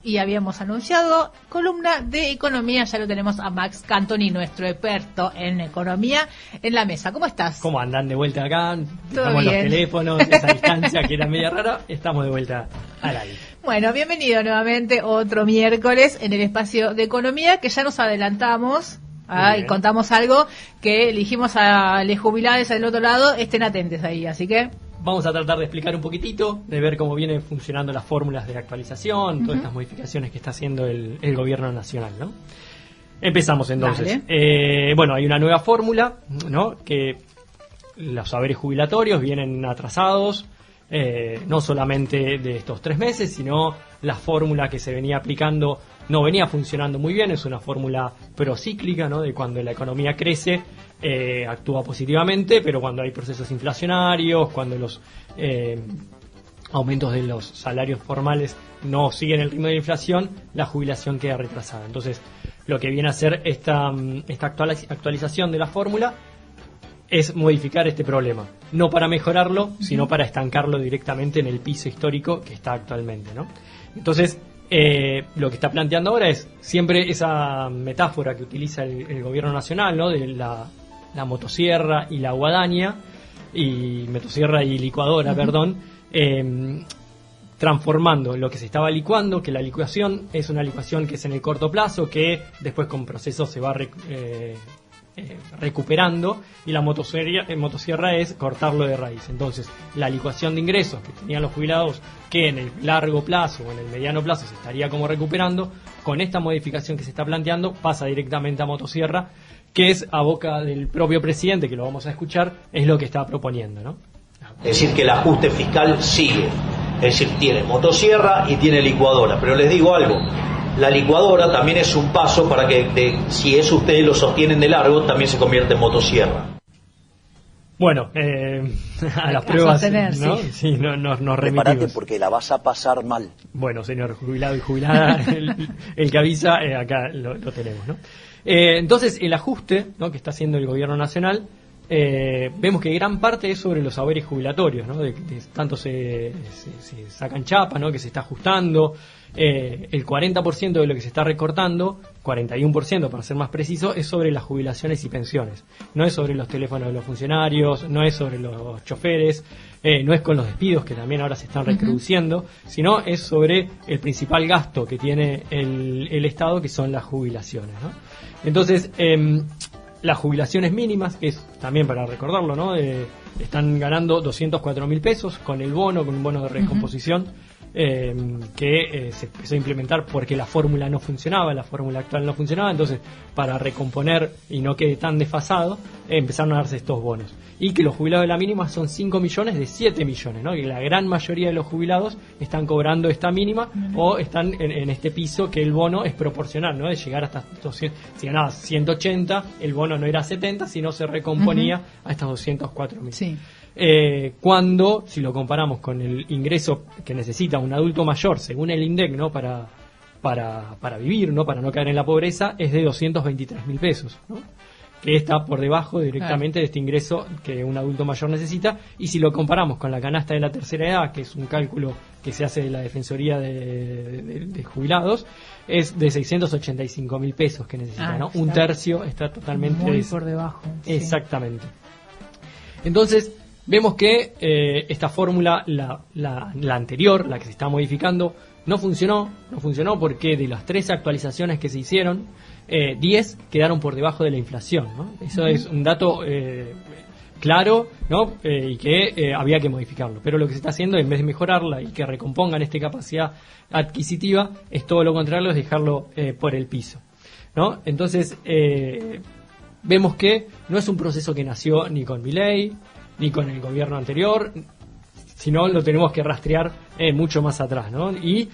y habíamos anunciado columna de economía. Ya lo tenemos a Max Cantoni, nuestro experto en economía, en la mesa. ¿Cómo estás? ¿Cómo andan de vuelta acá? Todo Dejamos bien. Los teléfonos, esa distancia que era media rara, estamos de vuelta al aire. Bueno, bienvenido nuevamente otro miércoles en el espacio de economía, que ya nos adelantamos y contamos algo que elegimos a los jubilados del otro lado, estén atentos ahí, así que... Vamos a tratar de explicar un poquitito, de ver cómo vienen funcionando las fórmulas de actualización, todas estas modificaciones que está haciendo el gobierno nacional, ¿no? Empezamos entonces. Bueno, hay una nueva fórmula, ¿no? Que los saberes jubilatorios vienen atrasados, no solamente de estos 3 meses, sino la fórmula que se venía aplicando no venía funcionando muy bien. Es una fórmula procíclica, ¿no? De cuando la economía crece, actúa positivamente, pero cuando hay procesos inflacionarios, cuando los aumentos de los salarios formales no siguen el ritmo de la inflación, la jubilación queda retrasada. Entonces, lo que viene a hacer esta actualización de la fórmula es modificar este problema, no para mejorarlo, sino para estancarlo directamente en el piso histórico que está actualmente, ¿no? Entonces, lo que está planteando ahora es siempre esa metáfora que utiliza el gobierno nacional, ¿no? De la motosierra y la guadaña, y motosierra y licuadora, perdón, transformando lo que se estaba licuando, que la licuación es una licuación que es en el corto plazo, que después con procesos se va recuperando, y la motosierra es cortarlo de raíz. Entonces, la licuación de ingresos que tenían los jubilados, que en el largo plazo o en el mediano plazo se estaría como recuperando, con esta modificación que se está planteando, pasa directamente a motosierra, que es, a boca del propio presidente, que lo vamos a escuchar, es lo que está proponiendo, ¿no? Es decir, que el ajuste fiscal sigue. Es decir, tiene motosierra y tiene licuadora. Pero les digo algo, la licuadora también es un paso para que, si eso ustedes lo sostienen de largo, también se convierte en motosierra. Bueno, a las pruebas, sostener, ¿no? sí. Sí, nos Prepárate remitimos. porque la vas a pasar mal. Bueno, señor jubilado y jubilada, el que avisa, acá lo tenemos, ¿no? Entonces, el ajuste, ¿no?, que está haciendo el gobierno nacional, vemos que gran parte es sobre los saberes jubilatorios, ¿no? De tanto se sacan chapa, ¿no?, que se está ajustando. El 40% de lo que se está recortando, 41% para ser más preciso, es sobre las jubilaciones y pensiones. No es sobre los teléfonos de los funcionarios, no es sobre los choferes, no es con los despidos, que también ahora se están reproduciendo, sino es sobre el principal gasto que tiene el Estado, que son las jubilaciones, ¿no? Entonces, las jubilaciones mínimas, que es también para recordarlo, ¿no? Están ganando 204.000 pesos con el bono, con un bono de recomposición, que se empezó a implementar porque la fórmula no funcionaba, la fórmula actual no funcionaba. Entonces, para recomponer y no quede tan desfasado, empezaron a darse estos bonos. Y que los jubilados de la mínima son 5 millones de 7 millones, ¿no? Y la gran mayoría de los jubilados están cobrando esta mínima o están en este piso, que el bono es proporcional, ¿no? De llegar hasta 200, si ganabas 180, el bono no era 70, sino se recomponía a estas 204.000. Sí. Cuando, si lo comparamos con el ingreso que necesita un adulto mayor, según el INDEC, ¿no?, para vivir, ¿no?, para no caer en la pobreza, es de 223.000 pesos, ¿no?, que está por debajo directamente de este ingreso que un adulto mayor necesita. Y si lo comparamos con la canasta de la tercera edad, que es un cálculo que se hace de la Defensoría de Jubilados, es de 685.000 pesos que necesita, ¿no? Un tercio está totalmente muy por debajo. Exactamente. Entonces, vemos que esta fórmula, la anterior, la que se está modificando, no funcionó porque de las 13 actualizaciones que se hicieron, 10 quedaron por debajo de la inflación, ¿no? Eso es un dato claro, ¿no? Y que había que modificarlo. Pero lo que se está haciendo, en vez de mejorarla y que recompongan esta capacidad adquisitiva, es todo lo contrario, es dejarlo por el piso, ¿no? Entonces, vemos que no es un proceso que nació ni con Milei, ni con el gobierno anterior, sino lo tenemos que rastrear mucho más atrás, ¿no? Y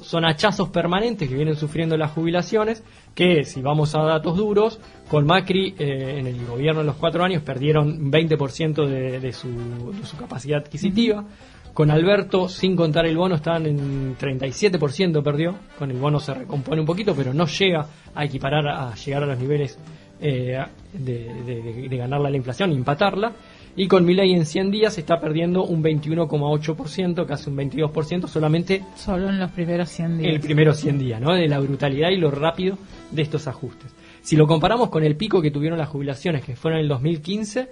son hachazos permanentes que vienen sufriendo las jubilaciones, que, si vamos a datos duros, con Macri en el gobierno de los 4 años perdieron 20% de su capacidad adquisitiva. Con Alberto, sin contar el bono, estaban en 37% perdió. Con el bono se recompone un poquito, pero no llega a equiparar, a llegar a los niveles de ganarla la inflación y empatarla. y con Milei en 100 días está perdiendo un 21,8%, casi un 22%, solamente solo en los primeros 100 días. El primero 100 días, ¿no? De la brutalidad y lo rápido de estos ajustes. Si lo comparamos con el pico que tuvieron las jubilaciones, que fueron en el 2015,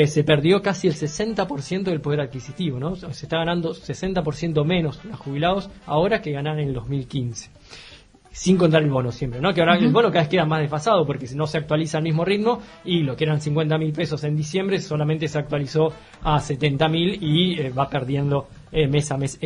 se perdió casi el 60% del poder adquisitivo, ¿no? Se está ganando 60% menos los jubilados ahora que ganaron en el 2015. Sin contar el bono siempre, ¿no? Que ahora el bono cada vez queda más desfasado porque no se actualiza al mismo ritmo y lo que eran 50.000 pesos en diciembre solamente se actualizó a 70.000 y va perdiendo mes a mes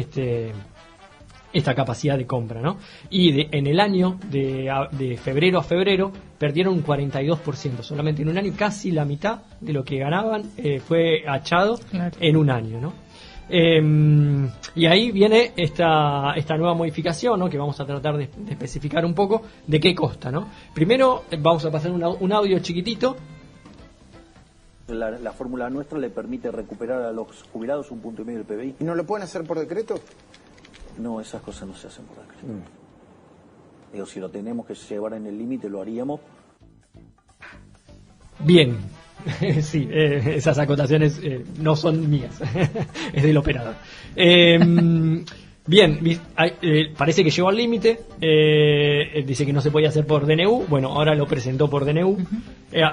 esta capacidad de compra, ¿no? Y en el año de febrero a febrero perdieron un 42%, solamente en un año casi la mitad de lo que ganaban fue achado en un año, ¿no? Y ahí viene esta nueva modificación, ¿no? Que vamos a tratar de especificar un poco de qué consta, ¿no? Primero vamos a pasar un audio chiquitito. La fórmula nuestra le permite recuperar a los jubilados 1,5 punto del PBI. ¿Y no lo pueden hacer por decreto? No, esas cosas no se hacen por decreto. Digo, si lo tenemos que llevar en el límite, lo haríamos. Bien. Sí, esas acotaciones no son mías, es del operador. Bien, parece que llegó al límite, dice que no se podía hacer por DNU, bueno, ahora lo presentó por DNU,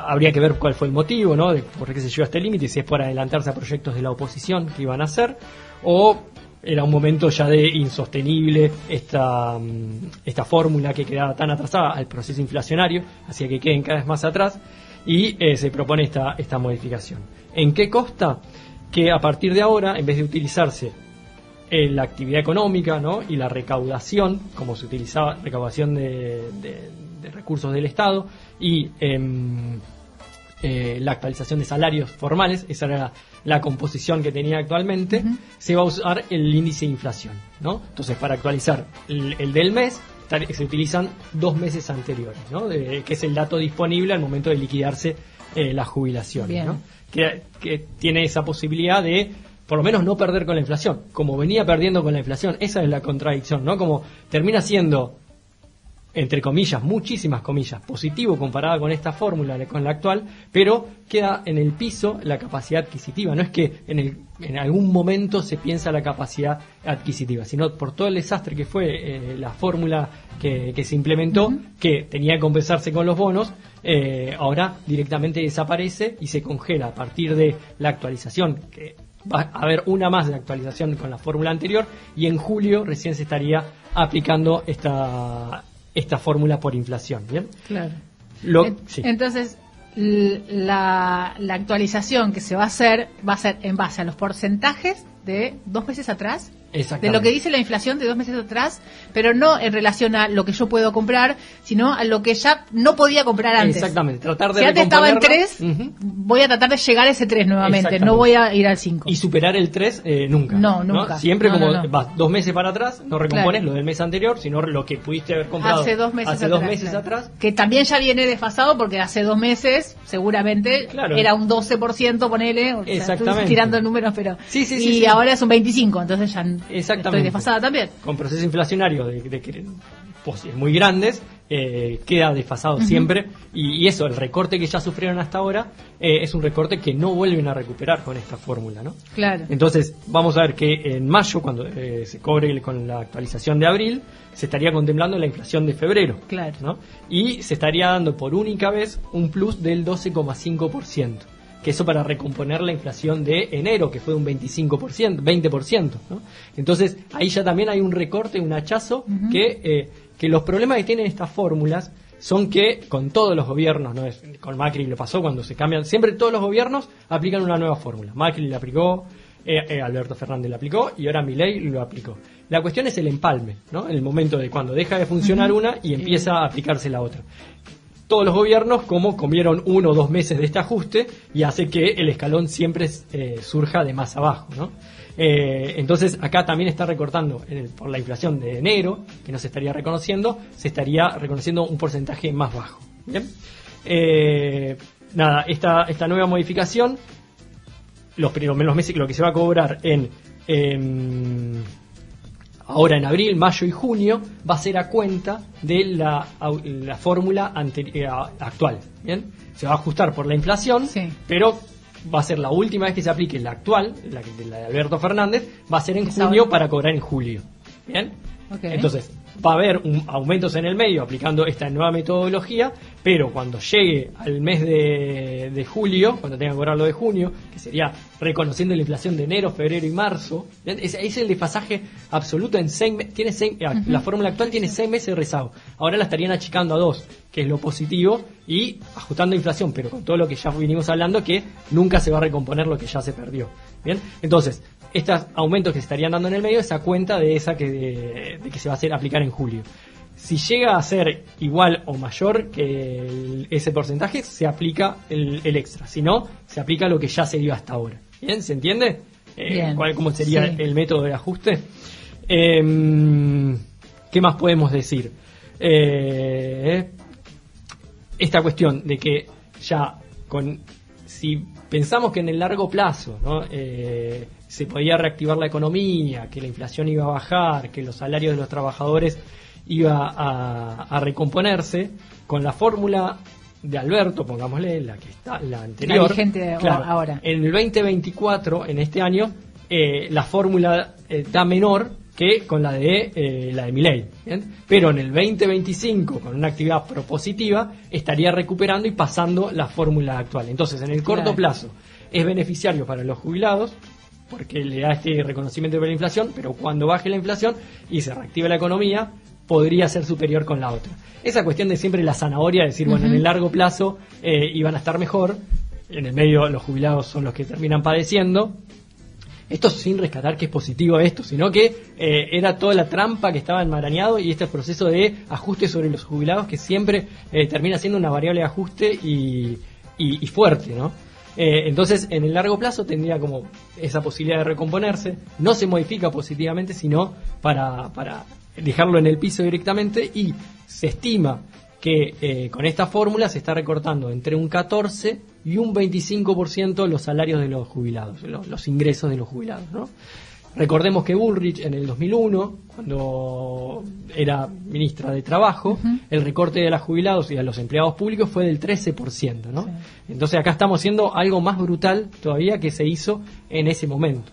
habría que ver cuál fue el motivo, ¿no? De por qué se llegó a este límite, si es por adelantarse a proyectos de la oposición que iban a hacer, o era un momento ya de insostenible esta fórmula que quedaba tan atrasada al proceso inflacionario, hacía que queden cada vez más atrás. Y se propone esta modificación. ¿En qué consta? Que a partir de ahora, en vez de utilizarse la actividad económica, ¿no? Y la recaudación, como se utilizaba, recaudación de recursos del Estado, y la actualización de salarios formales, esa era la composición que tenía actualmente, se va a usar el índice de inflación, ¿no? Entonces, para actualizar el del mes, se utilizan 2 meses anteriores, ¿no? Que es el dato disponible al momento de liquidarse las jubilaciones, ¿no? Que tiene esa posibilidad de por lo menos no perder con la inflación, como venía perdiendo con la inflación. Esa es la contradicción, ¿no? Como termina siendo, entre comillas, muchísimas comillas, positivo comparada con esta fórmula, con la actual, pero queda en el piso la capacidad adquisitiva. No es que en algún momento se piensa la capacidad adquisitiva, sino por todo el desastre que fue la fórmula que se implementó, que tenía que compensarse con los bonos, ahora directamente desaparece y se congela a partir de la actualización, que va a haber una más de actualización con la fórmula anterior, y en julio recién se estaría aplicando esta fórmula por inflación, ¿bien? Claro. Sí. Entonces, la actualización que se va a hacer en base a los porcentajes de 2 meses atrás, de lo que dice la inflación de 2 meses atrás, pero no en relación a lo que yo puedo comprar, sino a lo que ya no podía comprar antes. Exactamente, tratar de si antes estaba en 3, voy a tratar de llegar a ese 3 nuevamente, no voy a ir al 5. Y superar el 3 nunca. No, nunca. ¿No? Siempre vas 2 meses para atrás, no recompones lo del mes anterior, sino lo que pudiste haber comprado hace 2 meses atrás. Que también ya viene desfasado porque hace 2 meses seguramente era un 12%, ponele, o sea, estoy tirando números, pero y ahora es un 25%, entonces ya estoy desfasada también. Con procesos inflacionarios muy grandes, queda desfasado siempre, y eso, el recorte que ya sufrieron hasta ahora, es un recorte que no vuelven a recuperar con esta fórmula, ¿no? Claro. Entonces, vamos a ver que en mayo, cuando se cobre con la actualización de abril, se estaría contemplando la inflación de febrero, claro, ¿no? Y se estaría dando por única vez un plus del 12,5%. Que eso para recomponer la inflación de enero, que fue de un 20%, ¿no? Entonces, ahí ya también hay un recorte, un hachazo, que los problemas que tienen estas fórmulas son que con todos los gobiernos, ¿no? Con Macri lo pasó cuando se cambian, siempre todos los gobiernos aplican una nueva fórmula. Macri la aplicó, Alberto Fernández la aplicó y ahora Milei lo aplicó. La cuestión es el empalme, ¿no? El momento de cuando deja de funcionar una y empieza a aplicarse la otra. Todos los gobiernos como comieron 1 o 2 meses de este ajuste y hace que el escalón siempre surja de más abajo, ¿no? Entonces acá también está recortando por la inflación de enero, que no se estaría reconociendo, se estaría reconociendo un porcentaje más bajo. ¿Bien? Esta nueva modificación, los primeros meses, lo que se va a cobrar ahora en abril, mayo y junio, va a ser a cuenta de la fórmula actual. ¿Bien? Se va a ajustar por la inflación, pero va a ser la última vez que se aplique la actual, la de Alberto Fernández, va a ser en Esa junio hora. para cobrar en julio. ¿Bien? Okay. Entonces, va a haber aumentos en el medio aplicando esta nueva metodología, pero cuando llegue al mes de julio, cuando tengan que cobrar lo de junio, que sería reconociendo la inflación de enero, febrero y marzo, ¿bien? Es el desfasaje absoluto en 6 meses. La fórmula actual tiene 6 meses de rezago. Ahora la estarían achicando a 2, que es lo positivo, y ajustando inflación, pero con todo lo que ya vinimos hablando, que nunca se va a recomponer lo que ya se perdió. Bien, entonces, estos aumentos que se estarían dando en el medio es a cuenta de esa de que se va a hacer aplicar en julio. Si llega a ser igual o mayor que ese porcentaje, se aplica el extra. Si no, se aplica lo que ya se dio hasta ahora. ¿Bien? ¿Se entiende? Bien. ¿Cómo sería Sí. el método de ajuste? ¿Qué más podemos decir? Esta cuestión de que ya si pensamos que en el largo plazo, ¿no? Se podía reactivar la economía, que la inflación iba a bajar, que los salarios de los trabajadores iba a recomponerse, con la fórmula de Alberto, pongámosle la que está, la anterior, La vigente ahora. en el 2024, en este año, la fórmula da menor que con la de Milei, ¿bien? Pero en el 2025, con una actividad propositiva, estaría recuperando y pasando la fórmula actual. Entonces, en el corto plazo, es beneficiario para los jubilados, porque le da este reconocimiento por la inflación, pero cuando baje la inflación y se reactive la economía, podría ser superior con la otra. Esa cuestión de siempre la zanahoria, decir, bueno, en el largo plazo iban a estar mejor, en el medio los jubilados son los que terminan padeciendo. Esto sin rescatar que es positivo esto, sino que era toda la trampa que estaba enmarañado, y este proceso de ajuste sobre los jubilados que siempre termina siendo una variable de ajuste y fuerte, ¿no? Entonces, en el largo plazo tendría como esa posibilidad de recomponerse. No se modifica positivamente, sino para dejarlo en el piso directamente, y se estima que con esta fórmula se está recortando entre un 14 y un 25% los salarios de los jubilados, los ingresos de los jubilados, ¿no? Recordemos que Bullrich en el 2001, cuando era ministra de Trabajo, el recorte de los jubilados y de los empleados públicos fue del 13%, ¿no? Sí. Entonces acá estamos haciendo algo más brutal todavía que se hizo en ese momento.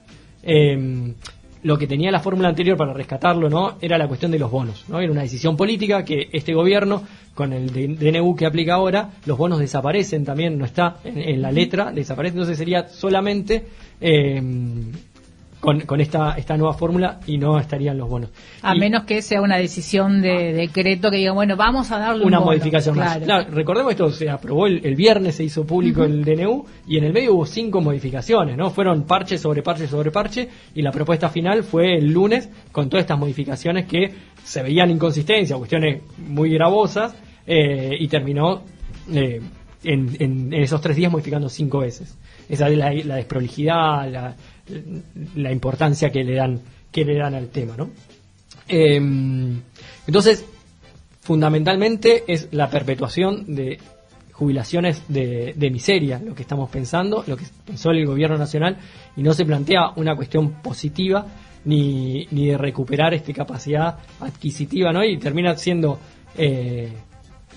Lo que tenía la fórmula anterior para rescatarlo, ¿no?, era la cuestión de los bonos, ¿no? Era una decisión política que este gobierno, con el DNU que aplica ahora, los bonos desaparecen también, no está en la letra, desaparece. Entonces sería solamente con esta nueva fórmula, y no estarían los bonos. A menos que sea una decisión de decreto que diga, bueno, vamos a darle una un bono. Modificación más. Claro, recordemos esto, se aprobó el viernes, se hizo público el DNU, y en el medio hubo 5 modificaciones, ¿no? Fueron parche sobre parche sobre parche, y la propuesta final fue el lunes, con todas estas modificaciones que se veían inconsistencias, cuestiones muy gravosas, y terminó en esos 3 días modificando 5 veces. Esa es la desprolijidad, la importancia que le dan al tema, ¿no? Entonces, fundamentalmente es la perpetuación de jubilaciones de miseria, lo que estamos pensando, lo que pensó el gobierno nacional, y no se plantea una cuestión positiva ni de recuperar capacidad adquisitiva, ¿no? Y termina siendo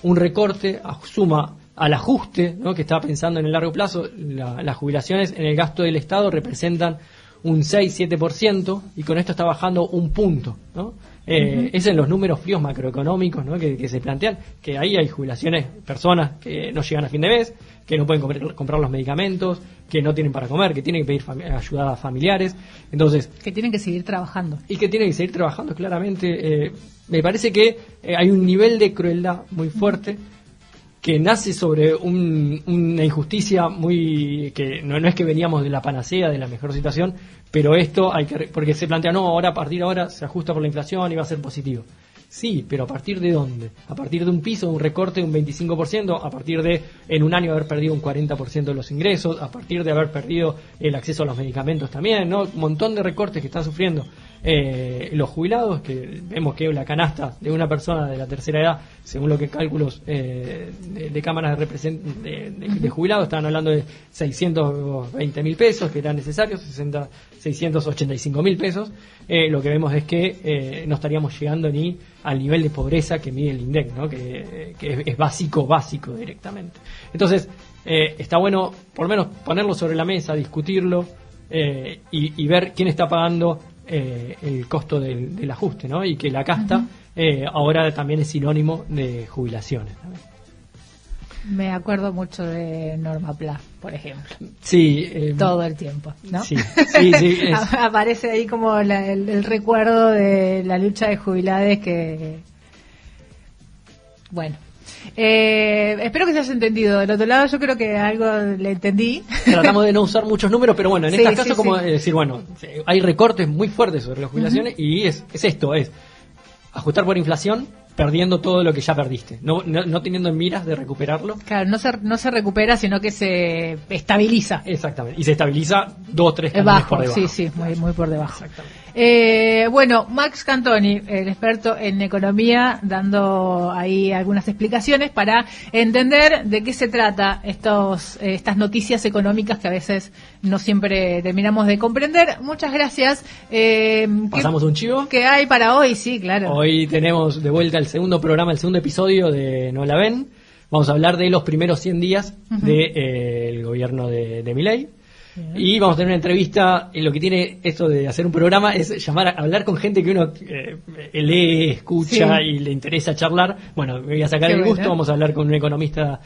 un recorte, suma al ajuste, ¿no?, que estaba pensando en el largo plazo. Las jubilaciones en el gasto del Estado representan un 6-7%, y con esto está bajando un punto, ¿no? Es en los números fríos macroeconómicos, ¿no?, que se plantean, que ahí hay jubilaciones, personas que no llegan a fin de mes, que no pueden comprar los medicamentos, que no tienen para comer, que tienen que pedir ayuda a familiares, entonces que tienen que seguir trabajando. Y que tienen que seguir trabajando, claramente. Me parece que hay un nivel de crueldad muy fuerte, que nace sobre una injusticia muy, que no es que veníamos de la panacea, de la mejor situación, pero esto porque se plantea, no, ahora a partir de ahora se ajusta por la inflación y va a ser positivo. Sí, pero ¿a partir de dónde? ¿A partir de un piso, de un recorte de un 25%? ¿A partir de, en un año, haber perdido un 40% de los ingresos? ¿A partir de haber perdido el acceso a los medicamentos también? ¿No? Un montón de recortes que están sufriendo Los jubilados, que vemos que la canasta de una persona de la tercera edad, según lo que cálculos de cámaras de jubilados, estaban hablando de 620.000 pesos que eran necesarios, 685.000 pesos. Lo que vemos es que no estaríamos llegando ni al nivel de pobreza que mide el INDEC, ¿no? que es básico directamente. Entonces, está bueno por lo menos ponerlo sobre la mesa, discutirlo y ver quién está pagando el costo del ajuste, ¿no? Y que la casta ahora también es sinónimo de jubilaciones, ¿no? Me acuerdo mucho de Norma Pla, por ejemplo. Sí. Todo el tiempo, ¿no? Sí. Aparece ahí como el recuerdo de la lucha de jubilades que... Bueno. Espero que se haya entendido. Del otro lado yo creo que algo le entendí. Tratamos de no usar muchos números, pero bueno, en este caso como decir, bueno, hay recortes muy fuertes sobre las jubilaciones y es esto, es ajustar por inflación, perdiendo todo lo que ya perdiste, no teniendo en miras de recuperarlo. Claro, no se recupera, sino que se estabiliza. Exactamente, y se estabiliza 2-3 canales por debajo. Sí, muy por debajo. Exactamente. Bueno, Max Cantoni, el experto en economía, dando ahí algunas explicaciones para entender de qué se trata estas noticias económicas que a veces no siempre terminamos de comprender. Muchas gracias. ¿Pasamos un chivo? ¿Qué hay para hoy? Sí, claro. Hoy tenemos de vuelta el segundo programa, el segundo episodio de No la ven. Vamos a hablar de los primeros 100 días del gobierno de Milei. Bien. Y vamos a tener una entrevista. Lo que tiene esto de hacer un programa es hablar con gente que uno lee, escucha y le interesa charlar. Bueno, me voy a sacar el gusto. Vamos a hablar con un economista,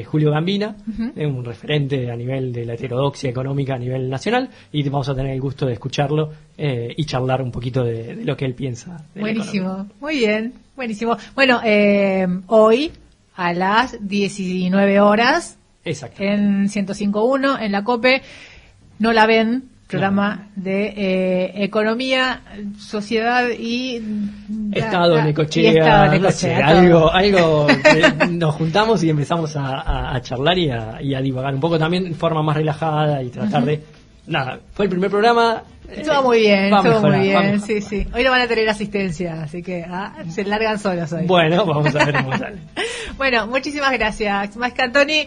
Julio Gambina, un referente a nivel de la heterodoxia económica a nivel nacional, y vamos a tener el gusto de escucharlo y charlar un poquito de lo que él piensa. Buenísimo, muy bien, buenísimo. Bueno, hoy a las 19 horas en 105.1 en la COPE, No la ven, programa de economía, sociedad y Estado Necochea, no sé, algo que nos juntamos y empezamos a charlar y a divagar un poco también en forma más relajada y tratar de... Nada, fue el primer programa. Estuvo muy bien, sí. Hoy no van a tener asistencia, así que se largan solos hoy. Bueno, vamos a ver cómo sale. Bueno, muchísimas gracias, Max Cantoni.